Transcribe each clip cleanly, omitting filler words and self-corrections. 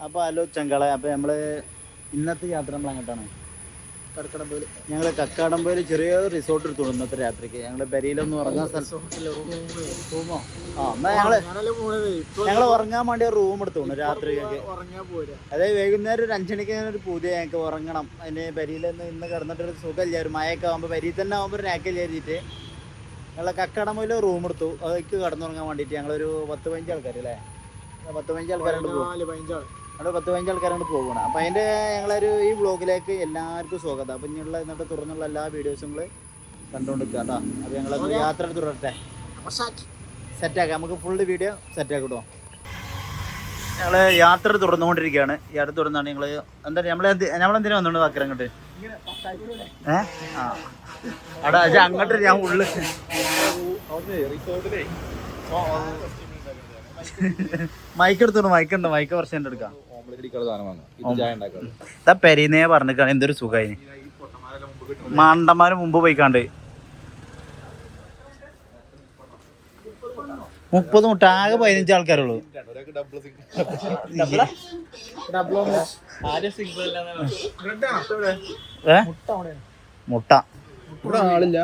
അപ്പോൾ ഹലോ ചങ്കള. അപ്പോൾ നമ്മൾ ഇന്നത്തെ യാത്ര നമ്മൾ അങ്ങോട്ടാണ് കടക്കടമ്പോയിൽ. ഞങ്ങൾ കക്കാടമ്പോയിൽ ചെറിയൊരു റിസോർട്ട് എടുത്തു ഇന്നത്തെ രാത്രിക്ക്. ഞങ്ങൾ പെരിയിലൊന്നും ഉറങ്ങാൻ റൂമോ എന്നാൽ ഞങ്ങൾ ഉറങ്ങാൻ വേണ്ടി ഒരു റൂം എടുത്തു രാത്രിക്കൊക്കെ. അതായത് വൈകുന്നേരം ഒരു 5 മണിക്ക് ഒരു പുതിയ ഞങ്ങൾക്ക് ഉറങ്ങണം. അതിന് പെരിയിലൊന്ന് ഇന്ന് കിടന്നിട്ടൊരു സുഖമില്ല. ഒരു മഴയൊക്കെ ആകുമ്പോൾ പെരിയിൽ തന്നെ ആകുമ്പോൾ ഒരു രാക്കില്ല എഴുതിയിട്ട് ഞങ്ങൾ കക്കാടമ്പോയിൽ റൂം എടുത്തു. അതിലേക്ക് കിടന്നുറങ്ങാൻ വേണ്ടിയിട്ട് ഞങ്ങളൊരു 10-15 ആൾക്കാർ അല്ലേ, 10-15 ആൾക്കാരുണ്ട് പോകും. അവിടെ 10-15 ആൾക്കാരാണ് പോകണം. അപ്പം അതിൻ്റെ ഞങ്ങളൊരു ഈ വ്ളോഗിലേക്ക് എല്ലാവർക്കും സ്വാഗതം. അപ്പം ഇനിയുള്ള ഇന്നത്തെ തുറന്നുള്ള എല്ലാ വീഡിയോസും നിങ്ങൾ കണ്ടുകൊണ്ടിരിക്കുക കേട്ടോ. അപ്പോൾ ഞങ്ങൾ യാത്ര തുടരട്ടെ, സെറ്റാക്കാം. നമുക്ക് ഫുള്ള് വീഡിയോ സെറ്റാക്കി കിട്ടുമോ. ഞങ്ങൾ യാത്ര തുറന്നുകൊണ്ടിരിക്കുകയാണ്. യാത്ര തുറന്നാണ് ഞങ്ങൾ എന്താ നമ്മളെന്തിനാ വന്നുകൊണ്ട് വാക്കര അങ്ങോട്ട് അവിടെ അങ്ങോട്ട് ഞാൻ ഉള്ളു മൈക്കെടുത്തോണ്ട് മൈക്കുണ്ട്. മൈക്ക് കുറച്ച് എടുക്കാം. ഇതാ പെരീന്നേ പറഞ്ഞിക്കാണ്. എന്തൊരു സുഖമായി മാണ്ടന്മാര് മുമ്പ് പോയിക്കാണ്ട് 30 മുട്ട ആകെ 15 ആൾക്കാരുള്ളൂ. മുട്ട ഇവിടെ ആളില്ല.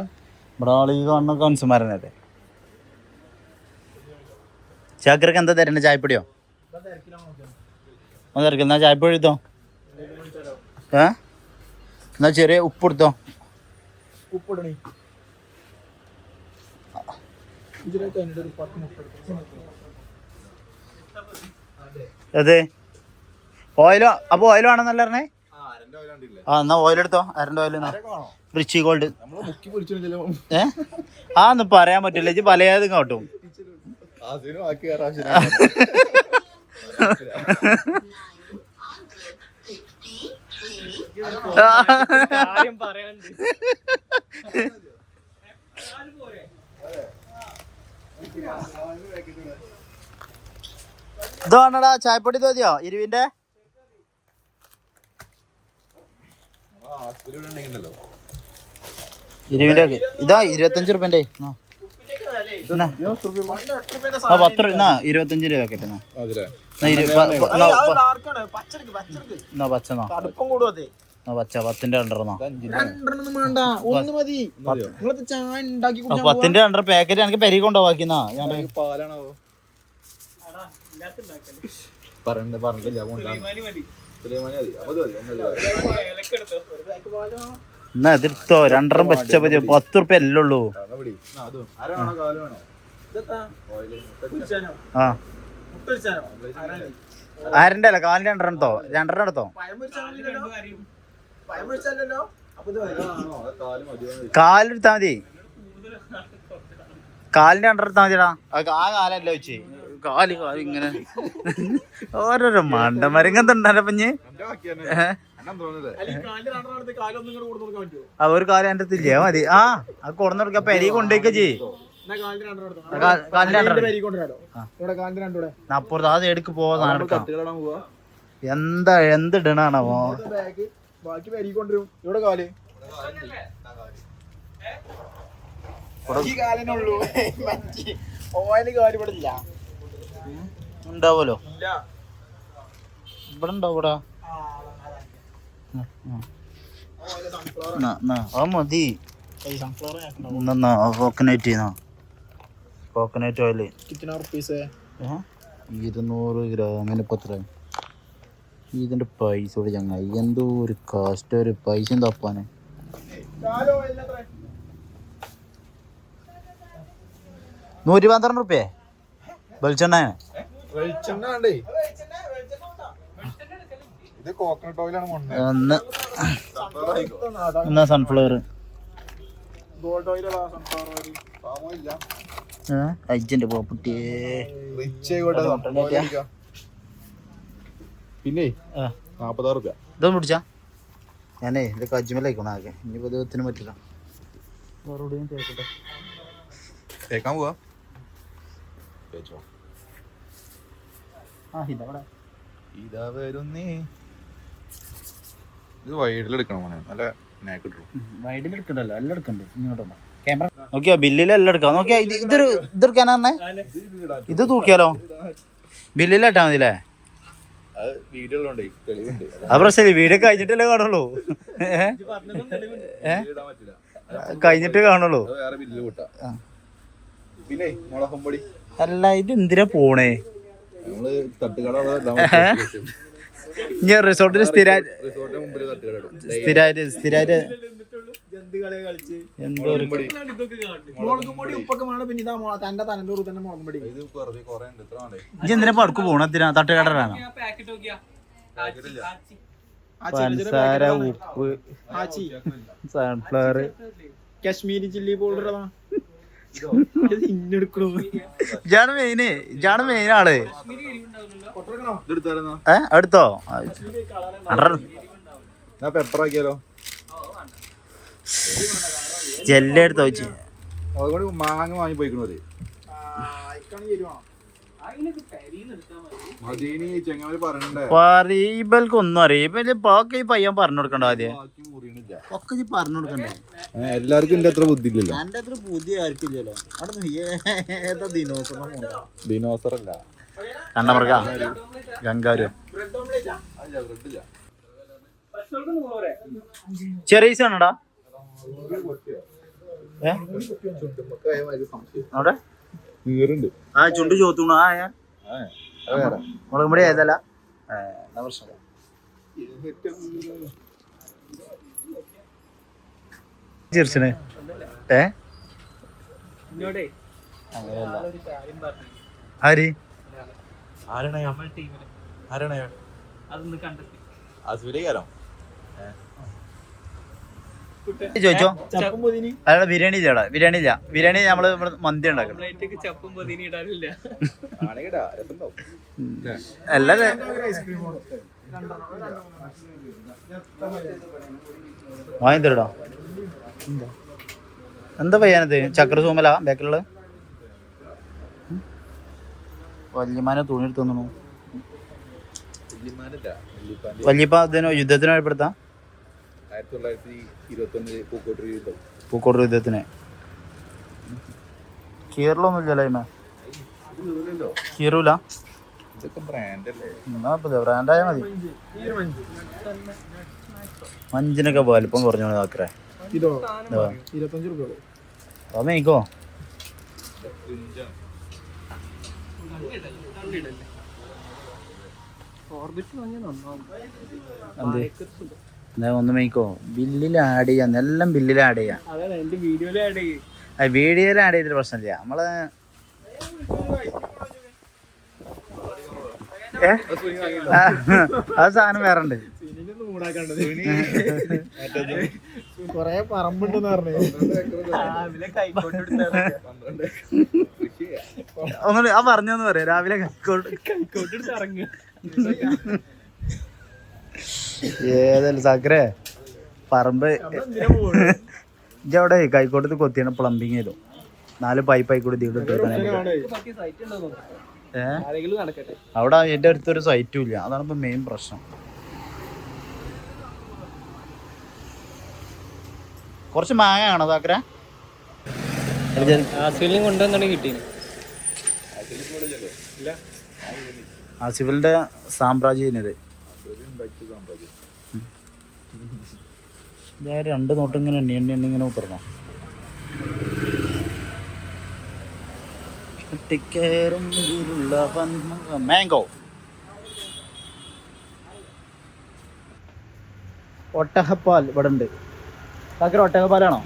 ഇവിടെ ആള് ഈ കാണുന്ന കൺസുമാരനല്ലേ. ചാക്കർക്ക് എന്താ തരണ്ടേ? ചായപ്പൊടിയോ? എന്നാ ചായപ്പൊടി എടുത്തോ. എന്നാ ചെറിയ ഉപ്പ് എടുത്തോ. അതെ ഓയിലോ? അപ്പൊ ഓയിലോ ആണെന്നല്ല പറഞ്ഞേ. എന്നാ ഓയിലെടുത്തോ. അരൻ്റെ ഓയിൽ റിച്ചി ഗോൾഡ്. ഒന്ന് പറയാൻ പറ്റില്ല. ഇജ്ജ് പലതും കാട്ടും. ഇതാണടാ ചായപ്പൊടി തോതിയോ 20-ന്റെ? ഇതാ 25 റുപ്യന്റെ. 25 രൂപ പാക്കറ്റ്. പച്ച 10-ന്റെ അണ്ടർന്നോ? 10-ന്റെ അണ്ടർ പാക്കറ്റ് എനിക്ക് പെരി കൊണ്ടുപോവാക്കിന്നാ. ഞാൻ എന്നാ എതിർത്തോ. 2 വെച്ച 10 റുപ്യ അല്ലേ ഉള്ളൂ. ആരൻ്റെ അല്ല, കാലിന്റെ 2 എടുത്തോ. 2 എടുത്തോ. കാലെടുത്താ മതി. കാലിന്റെ 2 എടുത്താ മതിടാ. ആ കാലല്ല വെച്ച് കാല് ഇങ്ങനെ ഓരോരോ മണ്ടമരങ്ങന്തണ്ടല്ലോ. പഞ്ഞ് ഒരു കാലം എൻ്റെ അടുത്തില്ലേ മതി. അത് കൊണ്ടു കൊടുക്ക. പെരി കൊണ്ടേക്ക ചെയ്യ്. അപ്പുറത്ത് അത് എടുക്ക് പോവാ. എന്താ എന്തിടണാണോ ഉണ്ടാവല്ലോ. ഇവിടെ ഉണ്ടാവൂടാ. മതി. കോക്കനറ്റ് ഓയില് 200 ഗ്രാമിന് 10. ഇതിന്റെ പൈസ കൂടി ചങ്ങായി എന്തോ ഒരു കാസ്റ്റ്. ഒരു പൈസ തപ്പാന് 112 റുപ്യ വെളിച്ചെണ്ണ. എന്നാ സൺഫ്ലവർ അജ്ജന്റെ പോപ്പുട്ടിയേ. പിന്നെ 46 റുപ്യ ഇതൊന്നും പിടിച്ചാ. ഞാനേ ഇത് കജ്മലായിക്കോണ ആകെ. ഇനിയിപ്പോ ദൈവത്തിന് പറ്റില്ല. തേക്കാൻ പോവാ. ഇതാ വരുന്നേ. ഇത് വൈഡിലെടുക്കണം. നല്ല വൈഡിലെടുക്കണ്ടല്ലോ. എല്ലാം എടുക്കണ്ടേ. ഇങ്ങോട്ടോ ക്യാമറ നോക്കിയാ ബില്ലിൽ എല്ലാം എടുക്കാം. നോക്കിയാ ഇതെടുക്കാനാ. ഇത് തൂക്കിയാലോ. ബില്ലിലിട്ടാ മതില്ലേ. അത് വീഡിയോ ഉള്ളതുകൊണ്ടേ തെളിവുണ്ട്. ആ പ്രശ്നമില്ല, വീഡിയോ കഴിഞ്ഞിട്ടല്ലേ കാണുള്ളൂ. ഇടാൻ പറ്റില്ല. കഴിഞ്ഞിട്ട് കാണുള്ളൂ. അത് വേറെ ബില്ല് കൂട്ടാ. പിന്നെ മുളകും പൊടി അല്ല, ഇത് എന്തിനാ പോണേ? നമ്മള് തട്ടുകട ഞാൻ റിസോർട്ടിൽ സ്ഥിരമായിട്ട് റിസോർട്ടിന് മുമ്പിൽ തട്ടുകട ഇടും. സ്ഥിരമായിട്ട് എന്തോ ഒരു ഇത് വെറുതെ കുറേ ഉണ്ട്. ഇത്ര വേണ്ടേ? ഇജ്ജ് എന്തിനാ പടുക്ക് പോണ? എന്തിനാ തട്ടുകടറാണോ? പഞ്ചസാര, ഉപ്പ്, സൺഫ്ലവർ, കാശ്മീരി ചില്ലി പൗഡർ. ഇജാണ് മെയിൻ ആള്. ഇതെടുത്തായിരുന്നോ? അടുത്തോ? ഞാൻ പെപ്പർ ആക്കിയാലോ? ജെല്ലി എടുത്തോ വെച്ച്. അതുകൊണ്ട് മാങ്ങ വാങ്ങി പോയിക്കണത് മദീനി ചെങ്ങാല് പറയണ്ടേ? പറയബൽക്കൊന്നും അറിയില്ല. ബാക്കി പയ്യൻ പറഞ്ഞു കൊടുക്കണ്ട. ആദ്യം ഒക്കെ പറഞ്ഞു കൊടുക്കണ്ടേ? എല്ലാവർക്കും എന്റെ അത്ര ബുദ്ധി ഇല്ലല്ലോ. എന്റെ അത്ര പുതിയ ആർക്കില്ലല്ലോ. അവിടെ ദിനോസർ അല്ല, കണ്ണമൃഗ, ഗംഗാരു, ചെറിയ ആണോടാ? അവിടെ നീറുണ്ട്. ആ ചുണ്ട് ചോത്തൂണു. മുളകും പൊടി ഏതല്ല പ്രശ്നം. ചിരിച്ചണ്. ആര് ചോദിച്ചോ? അയാളെ ബിരിയാണി ഇല്ല. ബിരിയാണി നമ്മള് മന്തി ഉണ്ടാക്കണം. അല്ലല്ലേ വാങ്ങി തരടാ. എന്താ പയ്യാനത്? ചക്ര സൂമല ബേക്കലുള്ള വല്യമാനെ തുണി എടുത്ത് തന്നു. വല്യപ്പ ഇതിനോ യുദ്ധത്തിനോ ഏർപ്പെടുത്താം. 1921 പൂക്കോട്ട് യുദ്ധത്തിന് കീറലൊന്നും ഇല്ലല്ലോ. കീറൂല. ബ്രാൻഡായ മതി. മഞ്ചിനൊക്കെ വലിപ്പം കുറഞ്ഞു ആക്കറേ. അതോ ഒന്ന് മേക്കോ. ബില്ലിൽ ആഡ് ചെയ്യാം. എല്ലാം ബില്ലിൽ ആഡ് ചെയ്യാം. വീഡിയോയിൽ ആഡ് ചെയ്തിട്ട് പ്രശ്നമില്ല. നമ്മള് ആ സാധനം വേറെ ഉണ്ട്. കൊറേ പറമ്പുണ്ടെന്ന് പറഞ്ഞു. ഒന്നുകൂടി ആ പറഞ്ഞെന്ന് പറയാം. രാവിലെ കൈക്കോട്ടെടുത്ത് ഇറങ്ങുക. ഏതല്ല സക്കരേ പറമ്പ് ഇജവിടെ കൈക്കോട്ടത്ത് കൊത്തിയാണ് പ്ലംബിങ് ചെയ്തു. 4 പൈപ്പായി കൂടി അവിടെ എന്റെ അടുത്തൊരു സൈറ്റും ഇല്ല. അതാണ് ഇപ്പൊ മെയിൻ പ്രശ്നം. കുറച്ച് മാങ്ങ ആണോ താക്കര? ആസിഫിന്റെ സാമ്രാജ്യത് 2 നോട്ട് ഇങ്ങനെ എണ്ണി ഇങ്ങനെ ഉത്തരണോ? മാംഗോ ഒട്ടകപ്പാൽ ഇവിടെ ഉണ്ട്. താക്കര ഒട്ടകപ്പാലാണോ?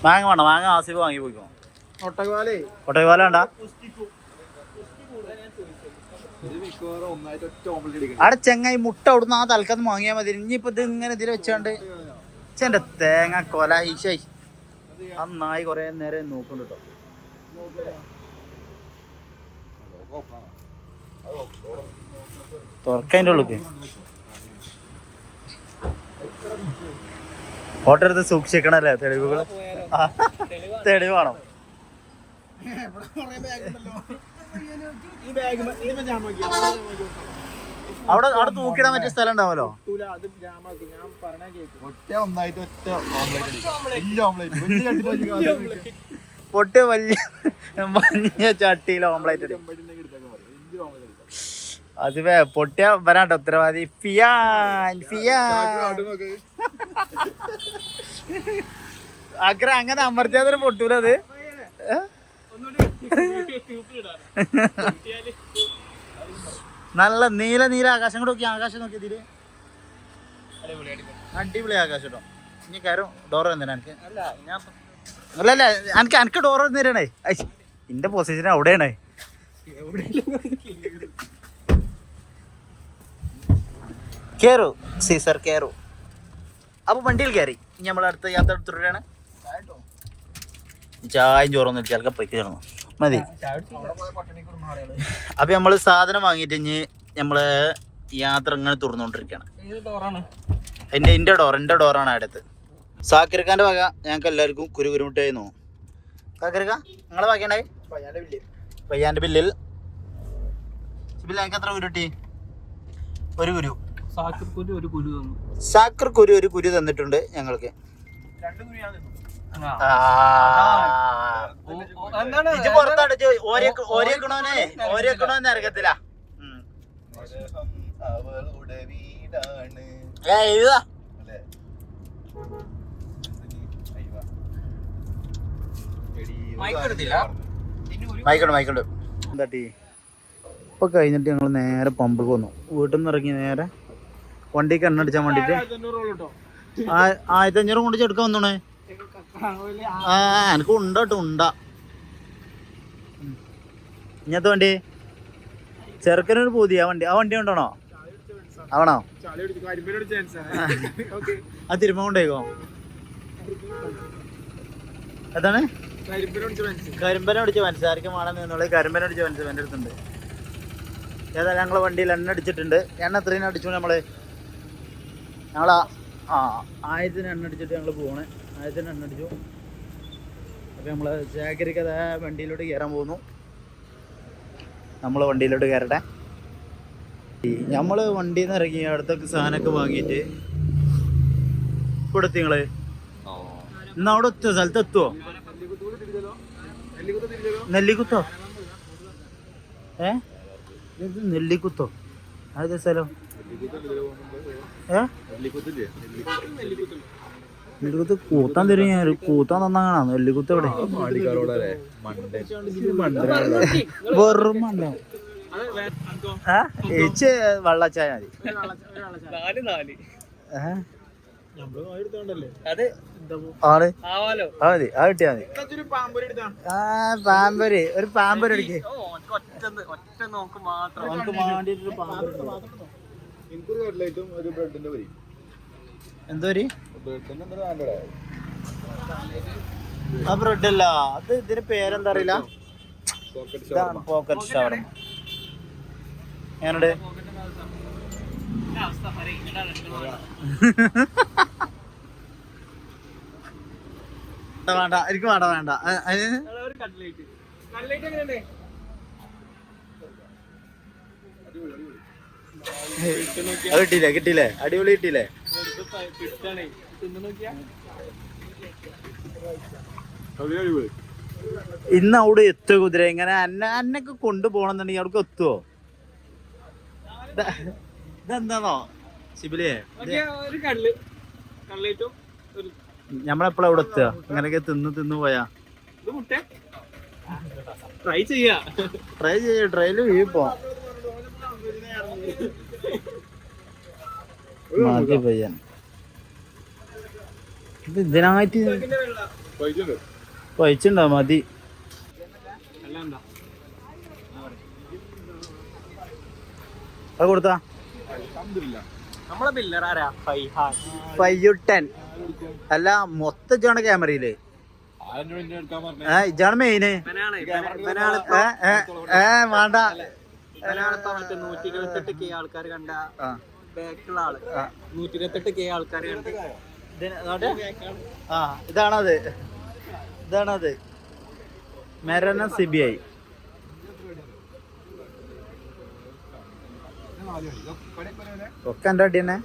മാങ്ങ വേണോ? മാങ്ങ ആസിഫ് വാങ്ങി പോയിക്കോ. ഒട്ടകപ്പാലാണ്ടാ? അവിടെ ചെങ്ങായി മുട്ട അവിടുന്ന് ആ തൽക്കാലത്ത് വാങ്ങിയാൽ മതി. ഇനിയിപ്പോ ഇത് ഇങ്ങനെ ഇതിൽ വെച്ചാണ്ട് എന്റെ തേങ്ങ കൊല ഈശായി നന്നായി കൊറേ നേരം നോക്കുന്നുണ്ട് കേട്ടോ. തുറക്കതിൻ്റെ ഉള്ളിൽ ഫോട്ടോ എടുത്ത് സൂക്ഷിക്കണല്ലേ? തെളിവുകൾ തെളിവാണോ? അവിടെ തൂക്കിടാൻ പറ്റിയ സ്ഥലം ഉണ്ടാവല്ലോ. പൊട്ട് വലിയ മഞ്ഞ ചട്ടിയിൽ ഓംപ്ലേറ്റ്. അത് പൊട്ടിയ വരാട്ടോ ഉത്തരവാദി ഫിയാൻ ആഗ്ര അങ്ങനെ അമർത്തിയാതൊരു പൊട്ടൂലത്. നല്ല നീല നീല ആകാശം കൂടെ നോക്കി, ആകാശം നോക്കി ഇതില് അടിപൊളി ആകാശം കേട്ടോ. ഇനി കയറും ഡോർ എന്തിനാ എനിക്ക്? അല്ലല്ല എനിക്ക് ഡോർ തരണേ. എന്റെ പൊസിഷൻ അവിടെയാണ്. കേറു സീസർ കേറു. അപ്പൊ വണ്ടിയിൽ കയറി ഇനി നമ്മൾ അടുത്ത യാത്ര എടുത്തിട്ടാണ്. ചായയും ചോറൊന്നും ചിലപ്പോൾ പൊയ്ക്ക് ചേർന്നു മതി. അപ്പൊ നമ്മള് സാധനം വാങ്ങിയിട്ട് ഇനി നമ്മള് യാത്ര ഇങ്ങനെ തുറന്നുകൊണ്ടിരിക്കുകയാണ്. എന്റെ ഡോറാണ് അടുത്ത്. സാക്കിർഖാന്റെ വക ഞങ്ങൾക്ക് എല്ലാവർക്കും കുരുമുട്ടായി തോന്നും. സാക്കിർഖ നിങ്ങളെ വകയുണ്ടായി പയ്യാന്റെ ബില്ലിൽ ഞങ്ങൾക്ക് എത്ര കുരു കിട്ടി? ഒരു കുരു. സാക്കിർ കുരു ഒരു കുരു തന്നിട്ടുണ്ട് ഞങ്ങൾക്ക്. ഇത് പുറത്തടിച്ച് ഓരോക്കണോന്ന് ഇറക്കത്തില്ല. എഴുതാ മൈക്കുണ്ട്. എന്താട്ടി ഇപ്പൊ കഴിഞ്ഞിട്ട് ഞങ്ങൾ നേരെ പമ്പിൽ വന്നു. വീട്ടിൽ നിന്ന് ഇറങ്ങി നേരെ വണ്ടിക്ക് എണ്ണ അടിച്ചാൻ വേണ്ടിട്ട് 1500 കൊണ്ട് ചെടുക്കാൻ വന്നോണേ. എനിക്ക് ഉണ്ടോട്ടോ ഉണ്ടാ. ഇങ്ങനത്തെ വണ്ടി ചെറുക്കനൊരു പുതിയ വണ്ടി. ആ വണ്ടി ഉണ്ടോണോ? ആവണോ? ആ തിരുമ്പ കൊണ്ടേക്കോ. അതാണ് കരിമ്പന അടിച്ച മനസ്സായിരിക്കും വേണം എന്നുള്ളത്. കരിമ്പന അടിച്ച മനസ്സ് എൻ്റെ അടുത്തുണ്ട്. ഏതായാലും ഞങ്ങളെ വണ്ടിയിൽ എണ്ണ അടിച്ചിട്ടുണ്ട്. എണ്ണ എത്രയും അടിച്ചു ഞങ്ങള് 1000 എണ്ണ അടിച്ചിട്ട് ഞങ്ങൾ പോകണേ. 1000 എണ്ണ അടിച്ചു. അപ്പം നമ്മൾ ചാക്കരിക്ക് അതേ വണ്ടിയിലോട്ട് കയറാൻ പോകുന്നു. നമ്മൾ വണ്ടിയിലോട്ട് കയറട്ടെ. നമ്മൾ വണ്ടിയിൽ നിന്ന് ഇറങ്ങി അടുത്തൊക്കെ സാധനമൊക്കെ വാങ്ങിയിട്ട് കൊടുത്തി നിങ്ങള് ഇന്ന് അവിടെ എത്തുമോ? സ്ഥലത്ത് എത്തുമോ? നെല്ലിക്കുത്തോ? നെല്ലിക്കുത്തോ? അതെ സ്ഥലം നെല്ലിക്കുത്ത് കൂത്താൻ തരും. ഞാൻ കൂത്താൻ തന്നാ നെല്ലിക്കുത്ത് എവിടെ? വെറും മണ്ട ഏച്ച് വെള്ളച്ചായ മതി. മതി അത് കിട്ടിയാ മതി. പാമ്പര് ഒരു പാമ്പര് അടിക്കേ. എന്തോ ആ ബ്രെഡ് അല്ല അത്. ഇതിന് പേരെന്താ അറിയില്ല. പോക്കറ്റ് ഷവർമ. ഞാനുണ്ട് വേണ്ട എനിക്ക് വേണ്ട. കിട്ടിയില്ലേ? അടിപൊളി കിട്ടിയില്ലേ? ഇന്ന് അവിടെ എത്തുക കുതിര. ഇങ്ങനെ അന്നൊക്കെ കൊണ്ടുപോകണമെന്നുണ്ടെങ്കിൽ അവിടേക്ക് എത്തുവോ? ഇതെന്താണോ ശിബിലേ? നമ്മളെപ്പോഴാ ഇവിടെ എത്തുക? ഇങ്ങനെയൊക്കെ തിന്ന് പോയാ ട്രൈ ട്രയല് വീപ്പോ മതി പയ്യൻ. ഇത് ഇതിനായിട്ട് പൈച്ചുണ്ടോ? മതി. അത് കൊടുത്താ ഫൈയുട്ടൻ അല്ല മൊത്തം ഇജാണ് ക്യാമറയില്. ഇജാണ് മെയിന്. വേണ്ട 128K ആൾക്കാർ കണ്ട ബാക്കിലുള്ള ആള് 128K ആൾക്കാർ കണ്ട. ഇതാണത് മെറന CBI. ഒക്കെ എൻ്റെ അടി തന്നെ.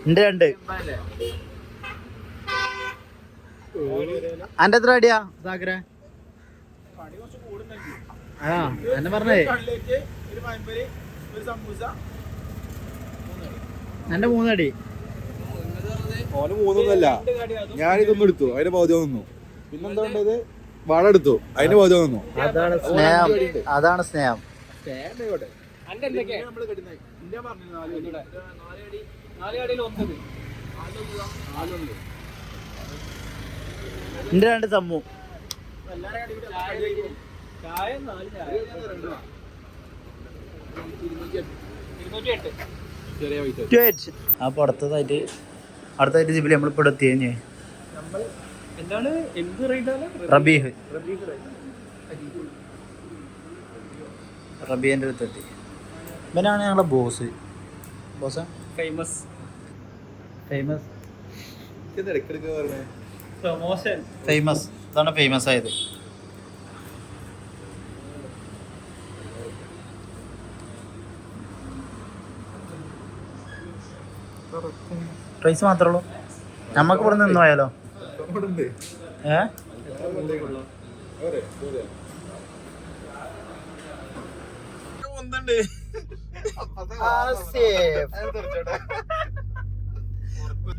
എന്റെ 2 അന്റെ എത്ര അടിയാ സാഗര? ആ എന്നെ പറഞ്ഞേ എന്റെ 3 അടി. ഓന് 3ഒന്നല്ല, ഞാനിതൊന്നും എടുത്തു, അതിന്റെ പകുതി വന്നു. പിന്നെന്താ വേണ്ടത്? വള എടുത്തു, അതിന്റെ പകുതി വന്നു. അതാണ് സ്നേഹം, അതാണ് സ്നേഹം. എന്റെ 2 സമ്മു. അപ്പൊ അടുത്തായിട്ട് ജിബിലി നമ്മളിപ്പോ ഇവിടെ എത്തിയേ. റബീഹ് റബീന്റെ അടുത്തെത്തി. ഇവനാണ് ഞങ്ങളെ ബോസ്. ഫേമസ് ഇതാണ് ഫേമസ് ആയത്. പ്രൈസ് മാത്രമേ ഉള്ളൂ. നമ്മക്ക് ഇവിടെ നിന്ന് പോയാലോ?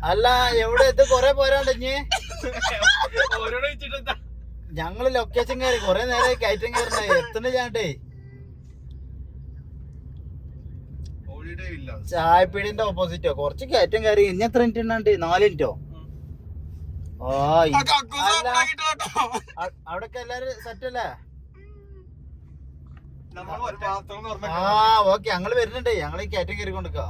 അല്ല എവിടെ ഇത് കൊറേ പോരാണ്ട് ഞങ്ങള് ലൊക്കേഷൻ കയറി കൊറേ നേരം കയറ്റം കയറണേ എത്തണ്ട ചാട്ടേ. ചായപ്പീടിന്റെ ഓപ്പോസിറ്റോ കുറച്ച് കയറ്റം കയറി. ഇനി എത്ര മിനിറ്റ് ഉണ്ടാണ്ട്? 4 മിനിറ്റോ? അവിടൊക്കെ എല്ലാരും സെറ്റ് അല്ലേ? ഓക്കെ ഞങ്ങള് വരുന്നുണ്ട്. ഞങ്ങള് ഈ കയറ്റം കയറി കൊണ്ടിരിക്കാ.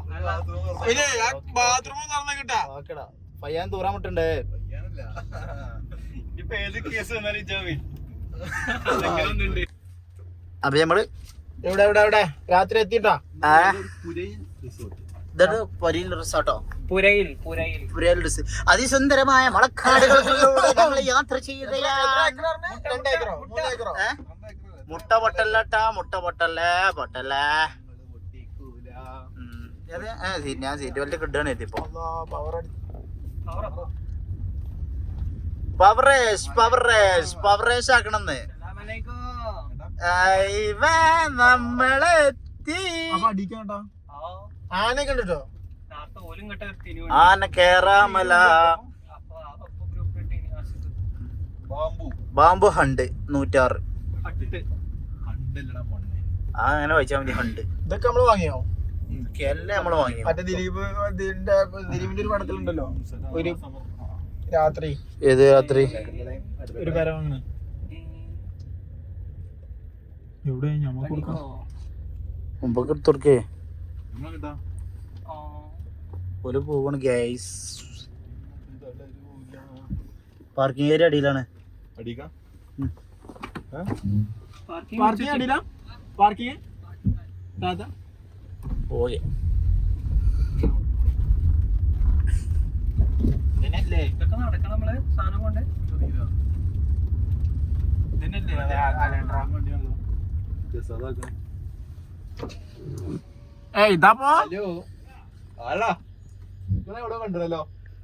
ഓക്കെടാ, പയ്യാൻ തൂറാൻ വിട്ടുണ്ട്. അപ്പൊ നമ്മള് എവിടെ രാത്രി എത്തിട്ടാ റിസോർട്ടോ പുരയിൽ അതിസുന്ദരമായ മഴക്കാടുകളിലൂടെ യാത്ര ചെയ്യുകയാണ്. മുട്ട പൊട്ടല്ലട്ടാ, മുട്ട പൊട്ടല്ലേ. ഞാൻ സീറ്റ് വലിയ കിട്ടാണ് എത്തിപ്പോ. പവറേഷ് ആക്കണമെന്ന് നമ്മളെത്തി. ആന കണ്ടിട്ടോ? ആന കേറാമല. Bamboo hunt 106. അങ്ങനെ വായിച്ചാ മതി. ഹണ്ട് ഇതൊക്കെ നമ്മള് വാങ്ങിയോ? എല്ലാം നമ്മള് വാങ്ങിയോ? മറ്റേ ദിലീപിന്റെ ഒരു പടത്തിലുണ്ടല്ലോ ഒരു രാത്രി. ഏത് രാത്രി? ഒരു പേര വാങ്ങണ എവിടെ? ഞമ്മക്ക് കൊടുക്കാം. മുമ്പൊക്കെ എടുത്തോർക്കേ ഒരു പോവാണ് ഗൈസ്. പാർക്കിംഗ് ഏരിയ അടിയിലാണ്. ഓക്കെ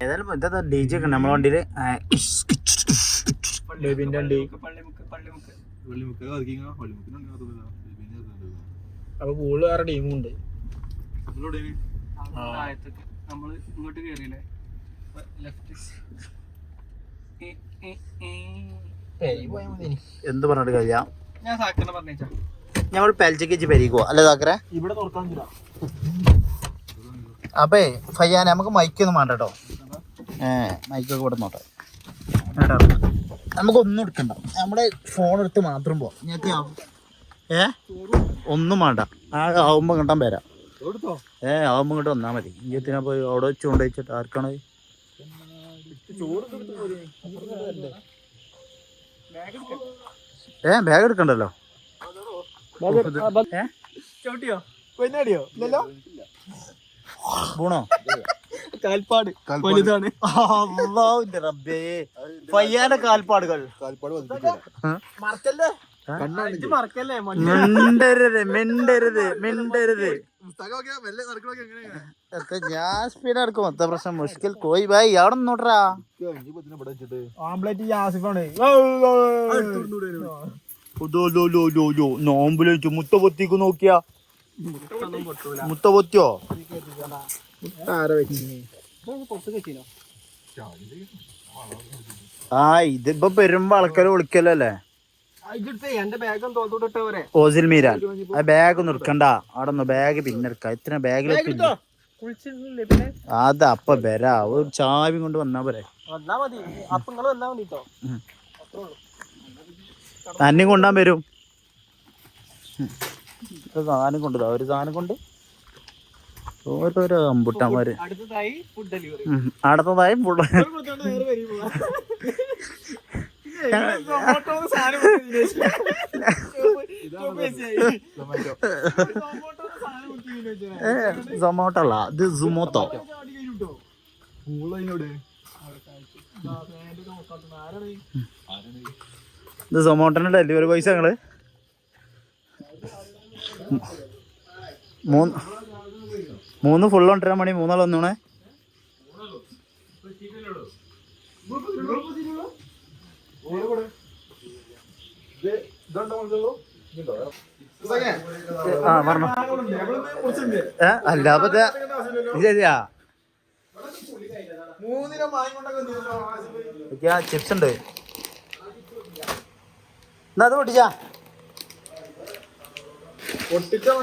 ഏതായാലും എന്താ ഡി ജെ ഒക്കെ നമ്മളെ വണ്ടിയില്. അപ്പൊ പൂള് വേറെ ടീമുണ്ട്. നമ്മള് ഇങ്ങോട്ട് കേറിയില്ലേ? എന്ത് പറഞ്ഞിട്ട് കഴിയാം. ഞമ്മൾ പെൽച്ചക്ക് പെരിക്കോ അല്ലേ സാക്കറെ? ഇവിടെ അപ്പേ ഫയ്യാൻ നമുക്ക് മൈക്കൊന്നും വേണ്ട കേട്ടോ. മൈക്കൊക്കെ ഇവിടെ നോട്ടെ. നമുക്കൊന്നും എടുക്കണ്ട, നമ്മുടെ ഫോൺ എടുത്ത് മാത്രം പോവാം. ഒന്നും വേണ്ട. ആവുമ്പോ കിട്ടാൻ വരാം. ആവുമ്പോ ഇങ്ങോട്ട് വന്നാ മതി. ഇഞ്ചത്തിനാ പോയി അവിടെ വെച്ച് കൊണ്ടുവച്ചിട്ട് ആർക്കാണ് ബാഗ് എടുക്കണ്ടല്ലോ. ഗുണോ കാൽപ്പാട് വലുതാണ്. റബ്ബേ പയ്യാന്റെ കാൽപ്പാടുകൾ. മറക്കല്ലേ മിണ്ടരുത് മിണ്ടരുത് മിണ്ടരുത് ഞാൻ സ്പീഡ് എടുക്കും മൊത്ത പ്രശ്നം മുഷ്കിൽ കോയി ഭായി അവിടെ നോട്ടറാ ആംബ്ലേറ്റ് യാസിഫാണ് നോമ്പിലേച്ചു മുത്ത പൊത്തിക്ക് നോക്കിയാ മുത്ത പൊത്തിയോ ആ ഇതിപ്പോ പെരുമ്പോ ആൾക്കാര് വിളിക്കല്ലോ അല്ലേ എന്റെ ബാഗും തോന്നിട്ട് പോരെ ഓസിൽ മീരാൻ ആ ബാഗ് ഒന്നും എടുക്കണ്ട അവിടെ നിന്ന് ബാഗ് പിന്നെ എടുക്കാം ഇത്ര ബാഗിലെത്തി അത് അപ്പൊ വരാ ഒരു ചാവി കൊണ്ട് വന്നാ പോരെ വന്നാ മതി അപ്പൊ നിങ്ങള് വന്നാ മതിട്ടോ തന്നെ കൊണ്ടാൻ വരും സാധനം കൊണ്ട് ഒരു സാധനം കൊണ്ട് ഓരോരോ അമ്പുട്ടാന്മാര് അടുത്തതായി ഫുഡ് ഡെലിവറി അടുത്തതായി ഫുഡ് സൊമാറ്റോ അല്ല ഇത് സുമോട്ടോ ഇത് സൊമാറ്റോന്റെ ഡെലിവറി പൈസ ഞങ്ങള് മൂന്ന് ഫുള്ള് കൊണ്ടുവരാൻ മണി മൂന്നാൾ വന്നോണേ ആ പറഞ്ഞോ അല്ല അപ്പൊ ശരിയാ ചിപ്സ് ഉണ്ട് എന്നാ അത് പൊട്ടിച്ചാ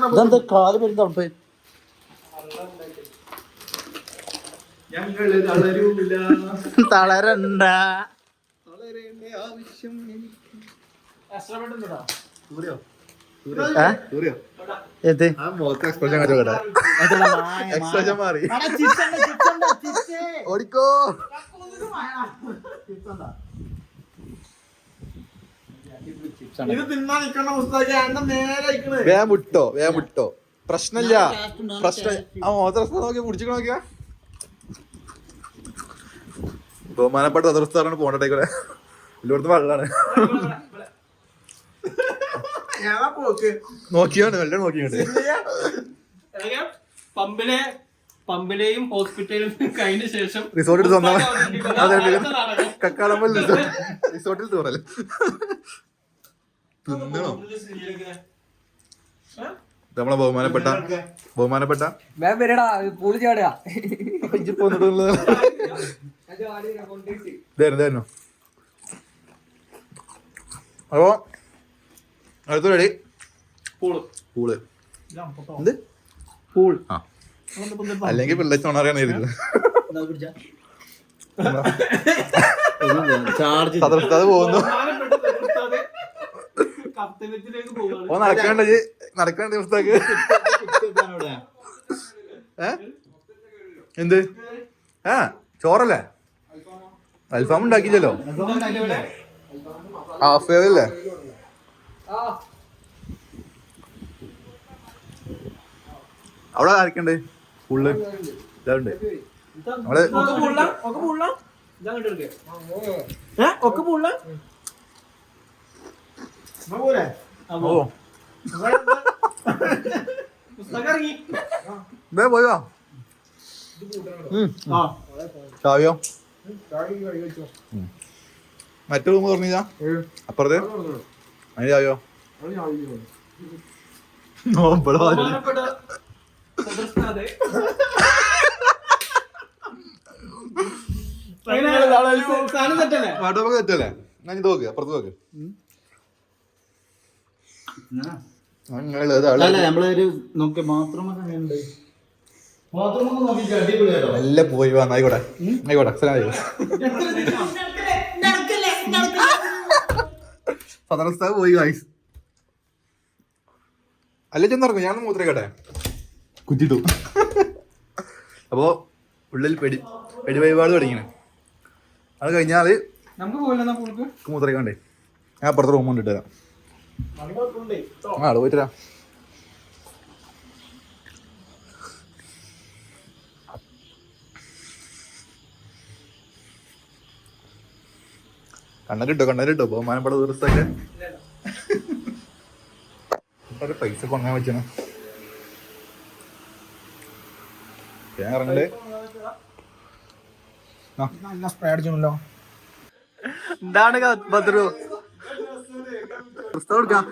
ഇതെന്താ കാല് പേര് തണുപ്പ് തളരണ്ട ഏത് ഓടിക്കോ വേഗം വിട്ടോ പ്രശ്നമില്ല ആ മോത്രസ്ഥ നോക്കി പിടിച്ചു നോക്കിയാ ബഹുമാനപ്പെട്ട മദ്രസ്ഥാനാണ് പോകണ്ടേക്കൂടെ എല്ലായിടത്തും വെള്ളാണ് നോക്കിയാണ് വെള്ളം നോക്കിയുണ്ട് പമ്പിലെയും ഹോസ്പിറ്റലിലും കഴിഞ്ഞ ശേഷം റിസോർട്ട് എടുത്ത് വന്നാൽ കക്കാളമ്പൽ റിസോർട്ടിൽ തോന്നല് തിന്നണോ നമ്മളെ ബഹുമാനപ്പെട്ട പൂളി ചാടുക ഇതായിരുന്നു അപ്പോ അടുത്ത റെഡി പൂള് എന്ത് പൂൾ ആ അല്ലെങ്കിൽ പിള്ളേച്ച് ഉണറിയാണ് ചെയ്തില്ല സദർസ്ഥാത് പോകുന്നു ഓ നടക്കേണ്ട ദിവസത്തേക്ക് എന്ത് ആ ചോറല്ലേ അൽഫാം ഉണ്ടാക്കിയില്ലല്ലോ ഹാഫ് വേവല്ലേ അവിടെ ആരൊക്കെയുണ്ട് ഫുള്ള് ഇതുണ്ട് നമ്മള് ഓ പോയോ ചാവിയോ മറ്റു റൂം പറഞ്ഞാ അപ്പുറത്തെ അതിന് ചാവിയോ തെറ്റല്ലേ ഞാൻ ഇത് നോക്ക് അപ്പുറത്ത് നോക്ക് നമ്മളൊരു നോക്കി ബാത്റൂം നല്ല പോയി ആയിക്കോട്ടെ സദർസ്ഥാ പോയി ഗായ്സ് അല്ല ചെന്നിറങ്ങും ഞാൻ മൂത്രയിക്കട്ടെ കുറ്റിട്ടു അപ്പോ ഉള്ളിൽ പെടി വഴിപാട് തുടങ്ങിയാണ് അത് കഴിഞ്ഞാല് മൂത്രയിക്കണ്ടേ ഞാൻ അപ്പുറത്തെ റൂം കൊണ്ടിട്ട് തരാം ആ അവിടെ പോയിട്ട് തരാം കണ്ണലിട്ടോ ബഹുമാനപ്പെട്ട ദിവസമൊക്കെ ഒരു പൈസ പൊങ്ങാൻ വെച്ചാണ് ഇറങ്ങല് നല്ല സ്പ്രേ അടിച്ചല്ലോ. എന്താണ് ബദ്രു കൊടുക്കാം.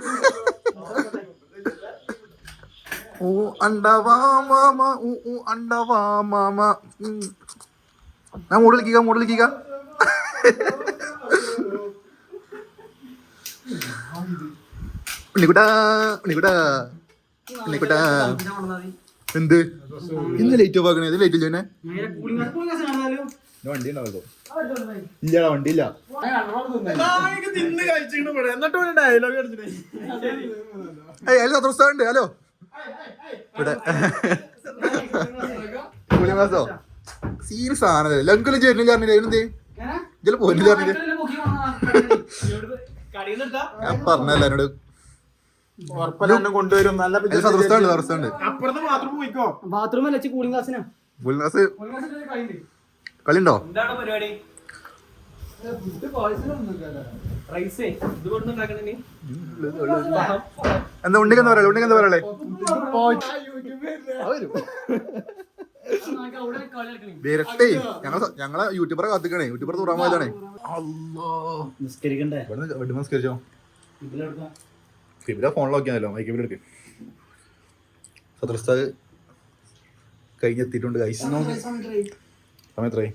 ഊ അണ്ടവാ മാമ ഊ അണ്ടവാ മാമ. ഞാൻ മൂടിലിക്കുക ഉണ്ണിക്കുട്ടാ ഉണ്ണിക്കുട്ടാ ഉണ്ണിക്കുട്ടാ. എന്ത് ഇന്ന് ലേറ്റ് ഓഫ് ആക്കണേ? ഇത് ലേറ്റ് ഇല്ല പിന്നെ വണ്ടി ഉണ്ടാവല്ലോ. ഇല്ലടാ വണ്ടി ഇല്ല. ഉണ്ട്. ഹലോ ഇവിടെ മാസോ സീരിയസ് ആണ്. ലങ്കല് ചേരുന്നില്ല പറഞ്ഞില്ലേ? ഇതിൽ പോയില്ല പറഞ്ഞില്ലേ? ഞാൻ പറഞ്ഞല്ലോട് കൊണ്ടുവരും. നല്ല ബാത്റൂം അല്ല കൂളിംഗ് ക്ലാസ്സിനാ. കളിയുണ്ടോ? എന്താണ് പരിപാടി? എന്താ ഉണ്ണിക്ക് എന്താ പറയാ? വരട്ടെ. ഞങ്ങളെ യൂട്യൂബറെ കാത്തിക്കണേ. യൂട്യൂബർ തുറക്കാൻ പോയതാണേ. നിസ്കരിച്ചോ? കിബില ഫോണിൽ നോക്കിയാണല്ലോ. മൈക്കിബിൽ എടുക്ക്. സത്രസ്താദ് കഴിഞ്ഞെത്തിയിട്ടുണ്ട്. സമയം എത്രയായി?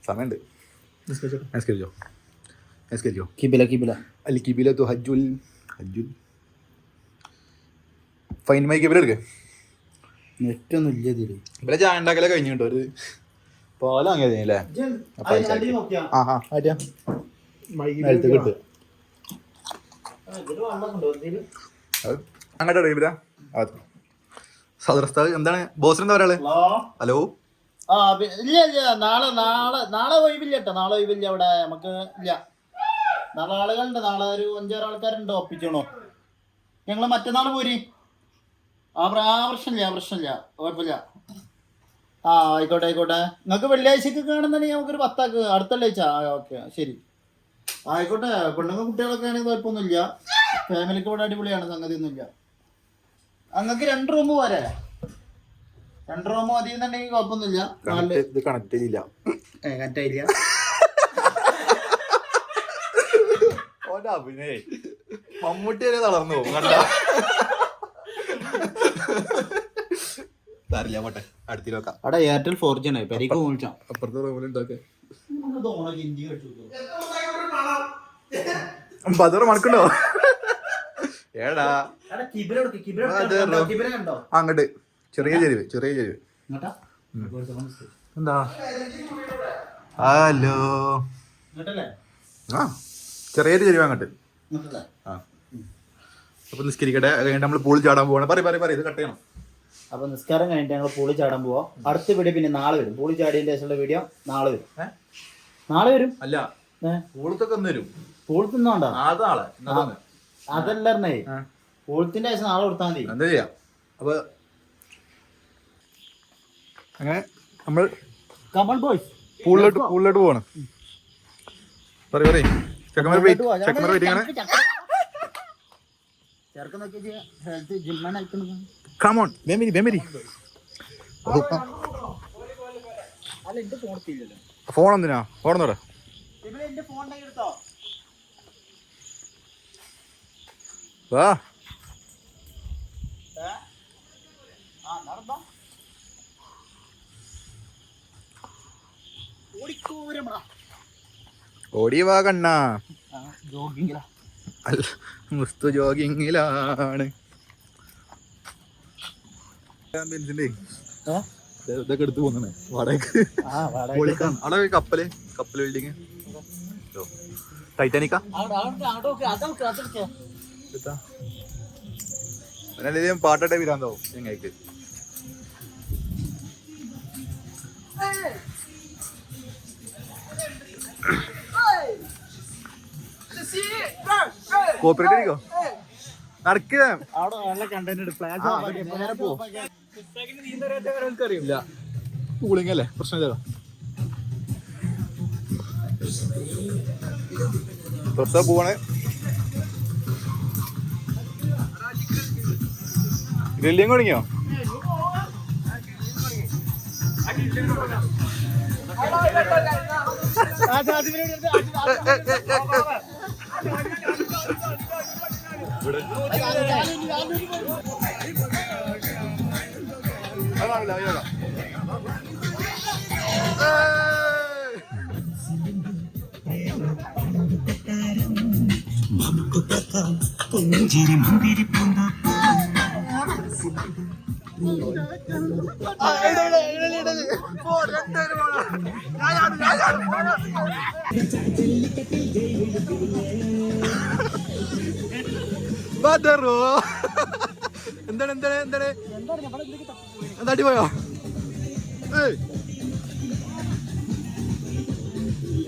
സമയമുണ്ട്. നിസ്കരിച്ചോ? കിബില തു ഹജ്ജുൽ ഫൈൻ മൈ കിബില എടുക്ക്. നെറ്റൊന്നും ഇല്ല ഇതില്. ഇവിടെ ചായ ഉണ്ടാക്കലൊക്കെ കഴിഞ്ഞു കേട്ടോ. ഒരു പാല വാങ്ങിയതല്ലേ? കിട്ടും അങ്ങോട്ടോ ഇവിടെ. സദർസ്ഥാ എന്താണ് ബോസിന് എന്താ പറയാ? ഹലോ. ഇല്ല നാളെ ഒഴിവില്ല കേട്ടോ. നാളെ ഒഴിവില്ല അവിടെ നമുക്ക് ഇല്ല. നാളെ ആളുകളുണ്ട്. നാളെ ഒരു 5-6 ആൾക്കാരുണ്ട്. ഒപ്പിച്ചോണോ? ഞങ്ങള് മറ്റന്നാൾ പോരി. പ്രശ്നമില്ല കുഴപ്പമില്ല. ആയിക്കോട്ടെ. നിങ്ങൾക്ക് വെള്ളിയാഴ്ചക്ക് കാണുന്നുണ്ടെങ്കിൽ നമുക്കൊരു 10 അടുത്ത വെള്ളിയാഴ്ച. ഓക്കെ ശരി ആയിക്കോട്ടെ. പെണ്ണുങ്ങൾ കുട്ടികളൊക്കെ ആണെങ്കിൽ കുഴപ്പമൊന്നുമില്ല. ഫാമിലിക്ക് ഇവിടെ അടിപൊളിയാണ്. സംഗതി ഒന്നുമില്ല. അങ്ങക്ക് 2 റൂം പോരെ? 2 റൂം മതി എന്നുണ്ടെങ്കിൽ കുഴപ്പമൊന്നുമില്ല. കണക്ട് ചെയ്യില്ല. മമ്മൂട്ടി വരെ തളർന്നു പോകും. സാരില്ല പോട്ടെ. അടുത്തി നോക്കാം. അവിടെ എയർടെൽ 4G ആണ്. പെരിക്ക് വിളിച്ചാ അപ്പുറത്തെ റൂമിലുണ്ടാക്കെ ബദർ മണക്കുണ്ടോ? ഏടാ അങ്ങോട്ട് ചെറിയ ചെരിവ്. എന്താ? ഹലോ. ആ ചെറിയൊരു ചെരിവ് അങ്ങോട്ട്. അപ്പൊ നിസ്കരിക്കട്ടെ. കഴിഞ്ഞിട്ട് നമ്മള് പൂളിൽ ചാടാൻ പോവാണ്. പറ ഇത് കട്ട് ചെയ്യണം. അപ്പൊ നിസ്കാരം കഴിഞ്ഞിട്ട് ഞങ്ങൾ പൂളി ചാടാൻ പോവാം. അടുത്ത വീഡിയോ പിന്നെ നാളെ വരും. പൂളി ചാടിയതിന്റെ ശേഷമുള്ള വീഡിയോ നാളെ വരും. അല്ല പൂളത്തൊക്കെ ഒന്ന് വരും. പൂളത്തിന്നോണ്ടാ അതല്ലേ ആ പൂളത്തിന്റെ ശേഷം നാളെ കൊടുത്താൽ മതി. എന്താ ചെയ്യാം. അപ്പൊ അങ്ങനെ നമ്മൾ കമൺ ബോയ്സ് പൂളിലോട്ട് പോവാണ്. പറയും ചെക്കന്മാർ വെയിറ്റ് ആണ്. Come on, Bemiri. ഫോൺ എന്തിനാ? ഫോണെന്നോടെ വാ. ഓടി വാ കണ്ണാ. മുസ്തു ജോഗിങ്ങിലാണ്. ഇതൊക്കെ എടുത്ത് പോകുന്നേ വാടകയ്ക്ക്. അവിടെ കപ്പല് ബിൽഡിങ് ടൈറ്റാനിക്കാ. അതിനധികം പാട്ടട്ടെ വിരാന്താവും ഞങ്ങൾക്ക്. കോപ്പറേറ്റ് അടിക്കോ നടക്കുക. കൂളിംഗ് അല്ലേ? പ്രശ്നമില്ല. പോവാണ്. ഗ്രില്ലിങ് തുടങ്ങിയോ? എന്താണ് എന്താണ് എന്താണ് എന്താ അടിപോയോ?